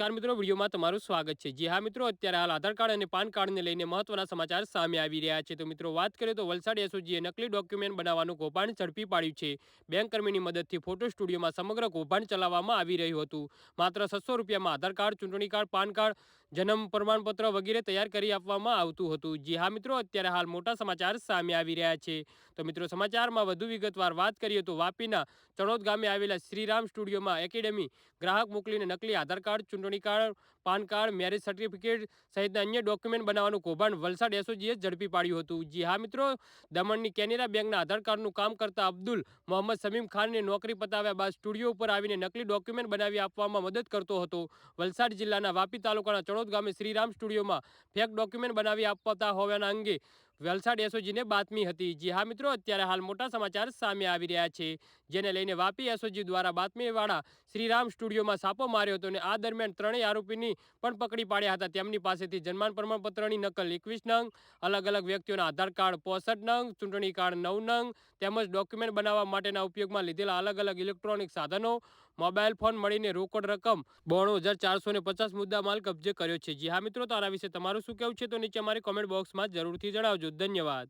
નમસ્કાર મિત્રો, વિડીયોમાં તમારું સ્વાગત છે। જી હા મિત્રો, અત્યારે હાલ આધાર કાર્ડ અને પાન કાર્ડને લઈને મહત્વના સમાચાર સામે આવી રહ્યા છે। તો મિત્રો વાત કરીએ તો વલસાડ એસઓજીએ નકલી ડોક્યુમેન્ટ બનાવવાનું કૌભાંડ ઝડપી પાડ્યું છે। બેંક કર્મીની મદદથી ફોટો સ્ટુડિયોમાં સમગ્ર કૌભાંડ ચલાવવામાં આવી રહ્યું હતું। માત્ર 600 રૂપિયામાં આધાર કાર્ડ, ચૂંટણી કાર્ડ, પાન કાર્ડ, જન્મ પ્રમાણપત્ર વગેરે તૈયાર કરી આપવામાં આવતું હતું। જી હા મિત્રો, અત્યારે હાલ મોટા સમાચાર સામે આવી રહ્યા છે। તો મિત્રો સમાચારમાં વધુ વિગતવાર વાત કરીએ તો વાપીના ચણોદ ગામે આવેલા શ્રીરામ સ્ટુડિયોમાં એકેડેમી ગ્રાહક મોકલીને નકલી આધાર કાર્ડ, ચૂંટણી card, PAN card, marriage certificate સહિતના અન્ય ડોક્યુમેન્ટ બનાવવાનું કૌભાંડ વલસાડ એસઓજીએ ઝડપી પાડ્યું હતું। જી હા મિત્રો, દમણની કેનેરા બેંકના આધાર કાર્ડનું કામ કરતા અબ્દુલ મોહમ્મદ સમીમ ખાનને નોકરી પતાવ્યા બાદ સ્ટુડિયો ઉપર આવીને નકલી ડોક્યુમેન્ટ બનાવી આપવામાં મદદ કરતો હતો। વલસાડ જિલ્લાના વાપી તાલુકાના ચણોદ ગામે શ્રીરામ સ્ટુડિયોમાં ફેક ડોક્યુમેન્ટ બનાવી આપતા હોવાના અંગે વલસાડ એસઓજીને બાતમી હતી। જી હા મિત્રો, અત્યારે હાલ મોટા સમાચાર સામે આવી રહ્યા છે, જેને લઈને વાપી એસઓજી દ્વારા બાતમીવાળા શ્રીરામ સ્ટુડિયોમાં છાપો માર્યો હતો અને આ દરમિયાન ત્રણેય આરોપીની પણ પકડી પાડ્યા હતા। તેમની પાસેથી જન્મ પ્રમાણપત્રની નકલ 21 નંગ, અલગ અલગ વ્યક્તિઓના આધાર કાર્ડ 65 નંગ, ચૂંટણી કાર્ડ 9 નંગ તેમજ ડોક્યુમેન્ટ બનાવવા માટેના ઉપયોગમાં લીધેલા અલગ અલગ ઇલેક્ટ્રોનિક સાધનો, મોબાઈલ ફોન મળીને રોકડ રકમ 92,450 મુદ્દામાલ કબજે કર્યો છે। જી હા મિત્રો, તો આના વિશે તમારું શું કહેવું છે તો નીચે અમારી કોમેન્ટ બોક્સમાં જરૂરથી જણાવજો। ધન્યવાદ।